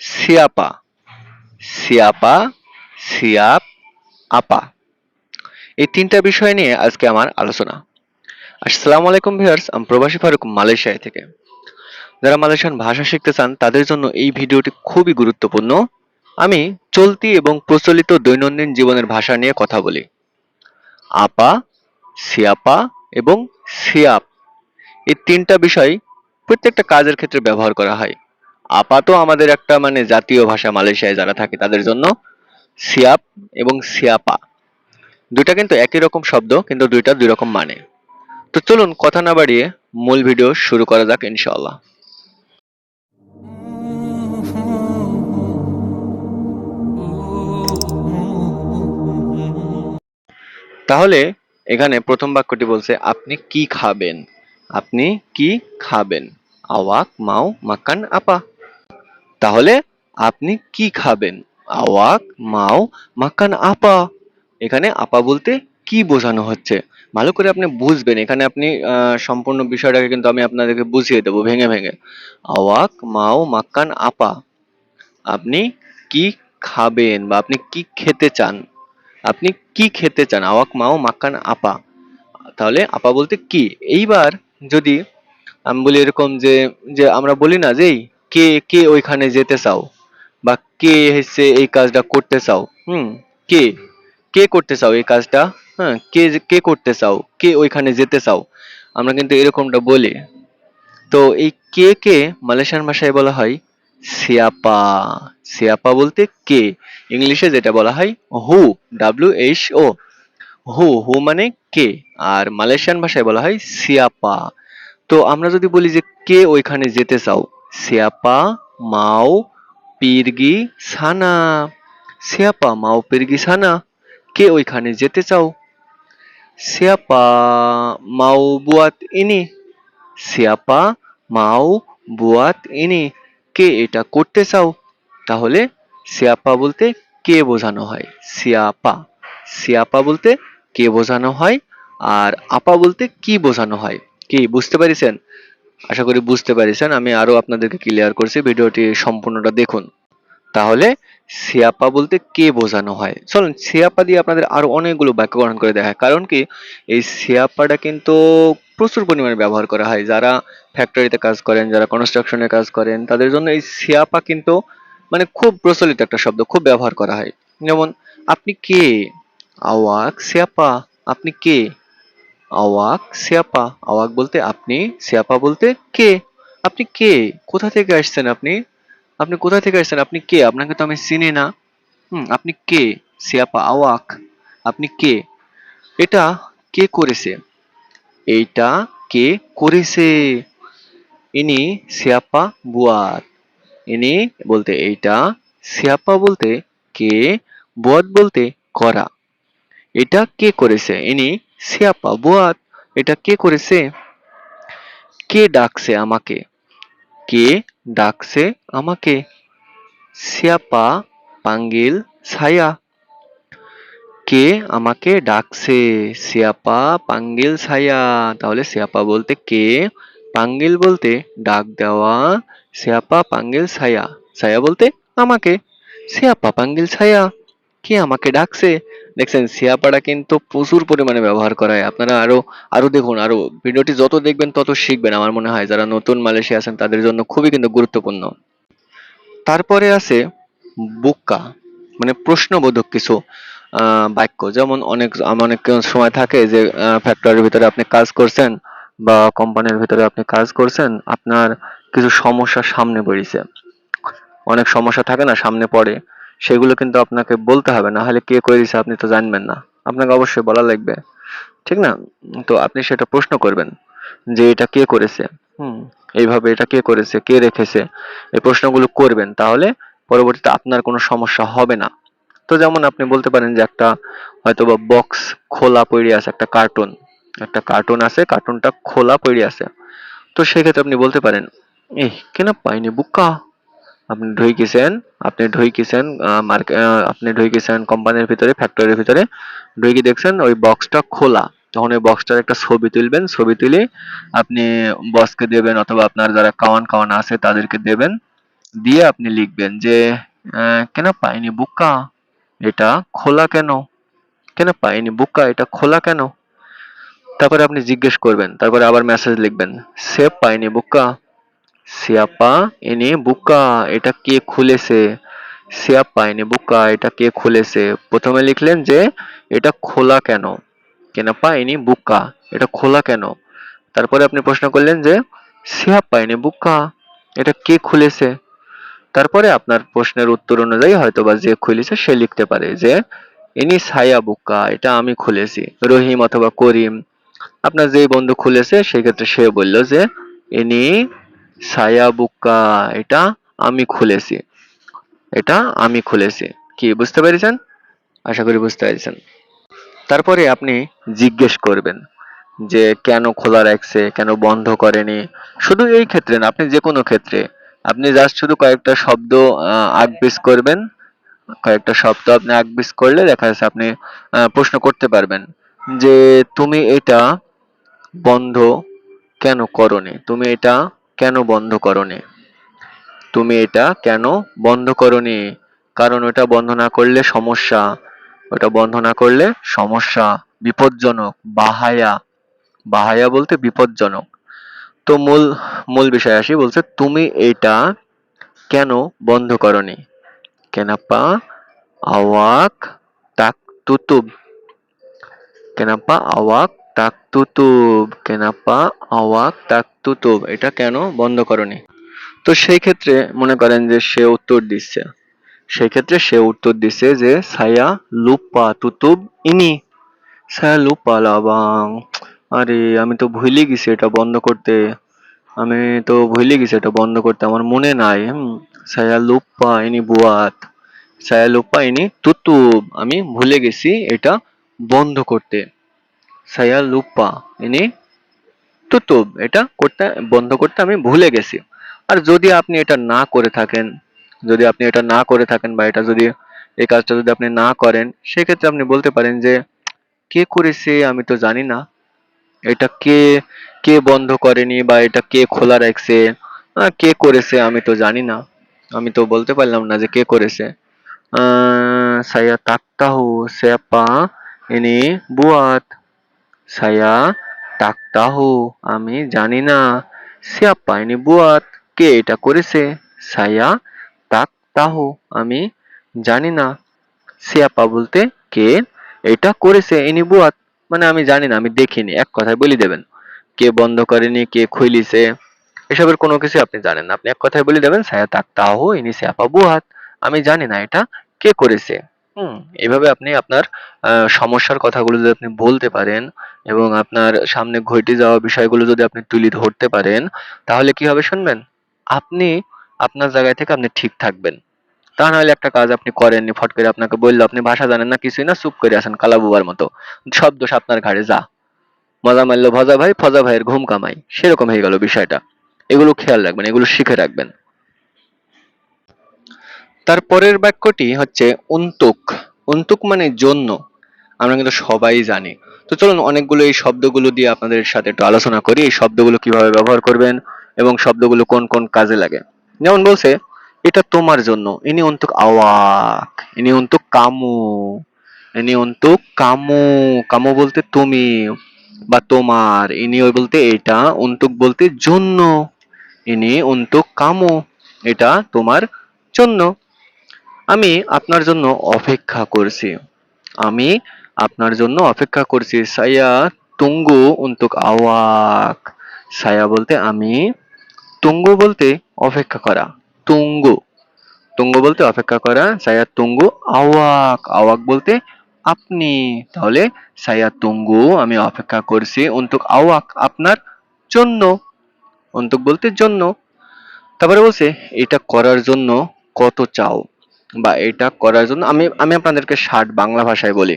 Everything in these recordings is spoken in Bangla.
সিয়াপা, সিয়াপা, সিয়াপ, আপা। এই তিনটা বিষয় নিয়ে আজকে আমার আলোচনা। আসসালামু আলাইকুম ভিউয়ার্স, আমি প্রবাসী ফারুক মালয়েশিয়া থেকে। যারা মালয়েশিয়ান ভাষা শিখতে চান তাদের জন্য এই ভিডিওটি খুবই গুরুত্বপূর্ণ। আমি চলতি এবং প্রচলিত দৈনন্দিন জীবনের ভাষা নিয়ে কথা বলি। আপা, সিয়াপা এবং সিয়াপ, এই তিনটা বিষয় প্রত্যেকটা কাজের ক্ষেত্রে ব্যবহার করা হয়। আপা তো আমাদের একটা জাতীয় ভাষা, মালয়েশিয়ায় যারা থাকে তাদের জন্য। সিয়াপ এবং সিয়াপা দুইটা কিন্তু একই রকম শব্দ, কিন্তু দুইটা দুই রকম মানে। তো চলুন কথা না বাড়িয়ে মূল ভিডিও শুরু করা যাক ইনশাআল্লাহ। তাহলে এখানে প্রথম বাক্যটি বলছে আপনি কি খাবেন। আপনি কি খাবেন? আওয়াক মাও মাকান আপা। তাহলে আপনি কি খাবেন? আওয়াক মাও মাকান আপা। এখানে আপা বলতে কি বোঝানো হচ্ছে ভালো করে আপনি বুঝবেন। এখানে আপনি সম্পূর্ণ বিষয়টাকে কিন্তু আমি আপনাদেরকে বুঝিয়ে দেবো ভেঙে ভেঙে। আওয়াক মাও মাকান আপা, আপনি কি খাবেন বা আপনি কি খেতে চান। আপনি কি খেতে চান? আওয়াক মাও মাকান আপা। তাহলে আপা বলতে কি। এইবার যদি আমি বলি এরকম যে, যে আমরা বলি না যে কে কে ওইখানে যেতে চাও, বা কে হচ্ছে এই কাজটা করতে চাও। কে কে করতে চাও এই কাজটা। হ্যাঁ, কে করতে চাও, কে ওইখানে যেতে চাও, আমরা কিন্তু এরকমটা বলি। তো এই কে কে মালয়েশিয়ান ভাষায় বলা হয় সিয়াপা। সিয়াপা বলতে কে। ইংলিশে যেটা বলা হয় হু, WHO। হু হু মানে কে, আর মালয়েশিয়ান ভাষায় বলা হয় সিয়াপা। তো আমরা যদি বলি যে কে ওইখানে যেতে চাও, সিয়াপা মাও পিরগি সানা। সিয়াপা মাও পিরগি সানা, কে ওইখানে যেতে চাও। সিয়াপা মাও বুয়াত ইনি। সিয়াপা মাও বুয়াত ইনি, কে এটা করতে চাও। তাহলে সিয়াপা বলতে কে বোঝানো হয়। সিয়াপা, সিয়াপা বলতে কে বোঝানো হয়, আর আপা বলতে কি বোঝানো হয়। কি বুঝতে পারিছেন? আশা করি বুঝতে পারিছেন। আমি আরো আপনাদেরকে ক্লিয়ার করছি, ভিডিওটি সম্পূর্ণটা দেখুন। তাহলে সিয়াপা বলতে কে বোঝানো হয়। চলুন সিয়াপা দিয়ে আপনাদের আরো অনেকগুলো বাক্য গঠন করে দেখায়। কারণ কি, এই সিয়াপাটা কিন্তু প্রচুর পরিমাণে ব্যবহার করা হয়। যারা ফ্যাক্টরিতে কাজ করেন, যারা কনস্ট্রাকশনে কাজ করেন, তাদের জন্য এই সিয়াপা কিন্তু খুব প্রচলিত একটা শব্দ, খুব ব্যবহার করা হয়। যেমন আপনি কে? আওয়াক সিয়াপা। আপনি কে? আওয়াক সিয়াপা। আওয়াক বলতে আপনি, সিয়াপা বলতে কে। আপনি কে? কোথা থেকে আসছেন আপনি? আপনি কোথা থেকে আসছেন? আপনি কে? আপনাকে তো আমি চিনি না। আপনি কে? সিয়াপা আওয়াক। আপনি কে? এটা কে করেছে? এইটা কে করেছে? ইনি সিয়াপা বুয়াত। ইনি বলতে এইটা, সিয়াপা বলতে কে, বুয়াত বলতে করা। এটা কে করেছে? ইনি সিয়াপা বুয়াত। এটা কে করেছে? কে ডাকছে আমাকে? কে ডাকছে আমাকে? সিয়াপা পাঙ্গিল saya। কে আমাকে ডাকছে? সিয়াপা পাঙ্গিল saya। তাহলে সিয়াপা বলতে কে, পাঙ্গিল বলতে ডাক দেওয়া, সিয়াপা পাঙ্গিল saya। saya বলতে আমাকে। সিয়াপা পাঙ্গিল saya, কে আমাকে ডাকছে। দেখছেন সিয়াপাটা কিন্তু প্রচুর পরিমাণে ব্যবহার করা হয়। আপনারা আরো আরো দেখুন, আরো ভিডিওটি যত দেখবেন তত শিখবেন। আমার মনে হয় যারা নতুন মালয়েশিয়া আছেন তাদের জন্য খুবই কিন্তু গুরুত্বপূর্ণ। তারপরে আছে বুক্কা, প্রশ্নবোধক কিছু বাক্য। যেমন অনেক সময় থাকে যে ফ্যাক্টরির ভিতরে আপনি কাজ করছেন বা কোম্পানির ভিতরে আপনি কাজ করছেন, আপনার কিছু সমস্যা সামনে পড়েছে। অনেক সমস্যা থাকে না সামনে পড়ে, সেগুলো কিন্তু আপনাকে বলতে হবে, না হলে কে করে দিছে আপনি তো জানবেন না। আপনাকে অবশ্যই বলা লাগবে, ঠিক না? তো আপনি সেটা প্রশ্ন করবেন যে এটা কে করেছে। হুম এইভাবে এটা কে করেছে, কে রেখেছে, এই প্রশ্নগুলো করবেন। তাহলে পরবর্তীতে আপনার কোনো সমস্যা হবে না। তো যেমন আপনি বলতে পারেন যে একটা হয়তোবা বক্স খোলা পড়ে আছে, একটা কার্টুন আছে, কার্টুনটা খোলা পড়ে আছে। তো সেক্ষেত্রে আপনি বলতে পারেন কেন পাইনি বুকা। আপনি ঢুকেছেন, আপনি ঢুকেছেন কোম্পানির ভিতরে, ফ্যাক্টরির ভিতরে ঢুকে দেখছেন ওই বক্সটা খোলা। তখন ওই বক্সটার একটা ছবি তুলবেন, ছবি তুলে আপনি বসকে দেবেন অথবা আপনার যারা কাওয়ান কাওয়ান আছে তাদেরকে দেবেন। দিয়ে আপনি লিখবেন যে kenapa ini buka? এটা খোলা কেন? kenapa ini buka? এটা খোলা কেন? তারপরে আপনি জিজ্ঞেস করবেন, তারপরে আবার মেসেজ লিখবেন, siapa ini buka? siapa ini buka? এটা কে খুলেছে? siapa ini buka? এটা কে খুলেছে? প্রথমে লিখলেন যে এটা খোলা কেন? kenapa ini buka? এটা খোলা কেন? তারপরে আপনি প্রশ্ন করলেন যে siapa ini buka? এটা কে খুলেছে? তারপরে আপনার প্রশ্নের উত্তর অনুযায়ী হয়তোবা যে খুলেছে সে লিখতে পারে যে ইনি ছায়া বুকা, এটা আমি খুলেছি। রহিম অথবা করিম, আপনার যেই বন্ধু খুলেছে সেক্ষেত্রে সে বলল যে ইনি ছায়া বুকা, এটা আমি খুলেছি, এটা আমি খুলেছি। কি বুঝতে পেরেছেন? আশা করি বুঝতে পেরেছেন। তারপরে আপনি জিজ্ঞেস করবেন যে কেন খোলা রাখছে, কেন বন্ধ করেনি। শুধু এই ক্ষেত্রে না, আপনি যে কোনো ক্ষেত্রে আপনি জাস্ট শুধু কয়েকটা শব্দ আগ-পিছ করবেন। কয়েকটা শব্দ আপনি আগ-পিছ করলে দেখা যাচ্ছে আপনি প্রশ্ন করতে পারবেন যে তুমি এটা বন্ধ কেন করোনি? তুমি এটা কেন বন্ধ করোনি? তুমি এটা কেন বন্ধ করোনি? কারণ ওটা বন্ধ না করলে সমস্যা। ওটা বন্ধ না করলে সমস্যা, বিপজ্জনক, বাহায়া। বাহায়া বলতে বিপজ্জনক। তো মূল মূল বিষয় আসি, বলছে তুমি এটা কেন বন্ধ করনি? কেনাপা আওয়াক তাক তুতুব, কেনাপা আওয়াক তাক তুতুব, কেনাপা আওয়াক তাক তুতুব, এটা কেন বন্ধ করনি? তো সেই ক্ষেত্রে মনে করেন যে সে উত্তর দিচ্ছে, সেই ক্ষেত্রে সে উত্তর দিচ্ছে যে saya lupa tutup ini, saya lupa lah bang, আরে আমি তো ভুলে গেছি এটা বন্ধ করতে, আমি তো ভুলে গেছি এটা বন্ধ করতে, আমার মনে নাই। saya lupa ini buat, saya lupa ini tutup, আমি ভুলে গেছি এটা বন্ধ করতে। saya lupa ini tutup, এটা করতে বন্ধ করতে আমি ভুলে গেছি। আর যদি আপনি এটা না করে থাকেন, যদি আপনি এটা না করে থাকেন বা এটা যদি এই কাজটা যদি আপনি না করেন, সেক্ষেত্রে আপনি বলতে পারেন যে কে করেছে আমি তো জানি না, এটা কে কে বন্ধ করেনি বা এটা কে খোলা রাখছে, কে করেছে আমি তো জানি না, আমি তো বলতে পারলাম না যে কে করেছে। saya tak tahu siapa ini buat, saya tak tahu আমি জানি না, siapa ini buat কে এটা করেছে, saya tak tahu আমি জানি না, siapa বলতে কে, এটা করেছে ini buat মানে আমি জানি না, আমি দেখিনি, এক কথায় বলে দেবেন। কে বন্ধ করেনি, কে খুলিছে, এসবের কোনো কিছু আপনি জানেন না, আপনি এক কথায় বলে দেবেন saya tak tahu ini siapa buat, আমি জানি না এটা কে করেছে। হুম, এভাবে আপনি আপনার সমস্যার কথাগুলো যদি আপনি বলতে পারেন এবং আপনার সামনে ঘটে যাওয়া বিষয়গুলো যদি আপনি তুলে ধরতে পারেন, তাহলে কি হবে শুনবেন? আপনি আপনার জায়গায় থেকে আপনি ঠিক থাকবেন। তা নাহলে একটা কাজ আপনি করেননি, ফট করে আপনাকে বললো আপনি ভাষা জানেন না, কিছুই না, চুপ করে আছেন কালা বুবার মতো, সব দোষ আপনার ঘাড়ে, যা মজা মারলো ভজা ভাই, ফজা ভাইয়ের ঘুম কামাই, সেরকম হয়ে গেল বিষয়টা। এগুলো খেয়াল রাখবেন, এগুলো শিখে রাখবেন। তারপরের বাক্যটি হচ্ছে অন্তুক। অন্তুক মানে জন্য, আমরা কিন্তু সবাই জানি। তো চলুন অনেকগুলো এই শব্দগুলো দিয়ে আপনাদের সাথে একটু আলোচনা করি, এই শব্দগুলো কিভাবে ব্যবহার করবেন এবং শব্দগুলো কোন কোন কাজে লাগে। যেমন বলছে এটা তোমার জন্য, ini untuk awak, ini untuk kamu, ini untuk kamu, kamu বলতে তুমি বা তোমার, ini বলতে এটা, untuk বলতে জন্য, ini untuk kamu, এটা তোমার জন্য। আমি আপনার জন্য অপেক্ষা করছি, আমি আপনার জন্য অপেক্ষা করছি, saya tunggu untuk awak, saya বলতে আমি, tunggu বলতে অপেক্ষা করা, tunggu, tunggu বলতে অপেক্ষা করা, saya tunggu awak, awak বলতে আপনি, তাহলে saya tunggu আমি অপেক্ষা করছি, untuk awak আপনার জন্য, untuk বলতে জন্য। তারপরে বলছে এটা করার জন্য কত চাও, বা এটা করার জন্য আমি আমি আপনাদেরকে ষাট বাংলা ভাষায় বলি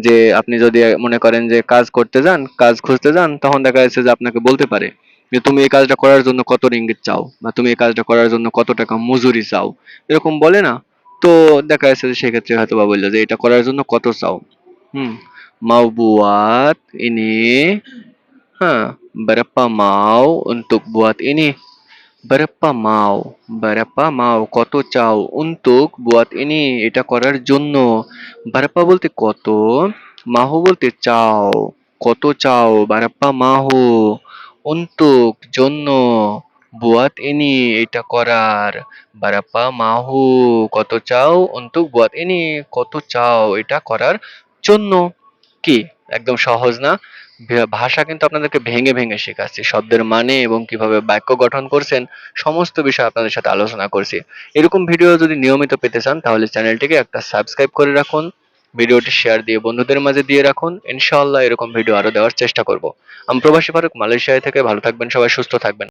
যে আপনি যদি মনে করেন যে কাজ করতে যান, কাজ খুঁজতে যান, তখন দেখা যাচ্ছে যে আপনাকে বলতে পারে যে তুমি এই কাজটা করার জন্য কত রিঙ্গিত চাও, বা তুমি এই কাজটা করার জন্য কত টাকা মজুরি চাও, এরকম বলে না? তো দেখা যাচ্ছে যে সেক্ষেত্রে হয়তো বা বললো যে এটা করার জন্য কত চাও। হুম, mau buat ini, হ্যাঁ, berapa mau untuk buat ini, berapa mau, berapa mau কত চাও, untuk buat ini এটা করার জন্য, berapa বলতে কত, maho বলতে চাও, কত চাও, berapa maho, untuk জন্য, buat ini এটা করার, berapa maho কত চাও, untuk buat ini কত চাও এটা করার জন্য। কি একদম সহজ না? ভাষা কিন্তু আপনাদেরকে ভেঙে ভেঙে শেখাচ্ছি, শব্দের মানে এবং কিভাবে বাক্য গঠন করছেন সমস্ত বিষয় আপনাদের সাথে আলোচনা করছি। এরকম ভিডিও যদি নিয়মিত পেতে চান তাহলে চ্যানেলটিকে একটা সাবস্ক্রাইব করে রাখুন, ভিডিওটি শেয়ার দিয়ে বন্ধুদের মাঝে দিয়ে রাখুন। ইনশাআল্লাহ এরকম ভিডিও আরো দেওয়ার চেষ্টা করব। আমি প্রবাসী ফারুক, মালয়েশিয়া থেকে। ভালো থাকবেন সবাই, সুস্থ থাকবেন।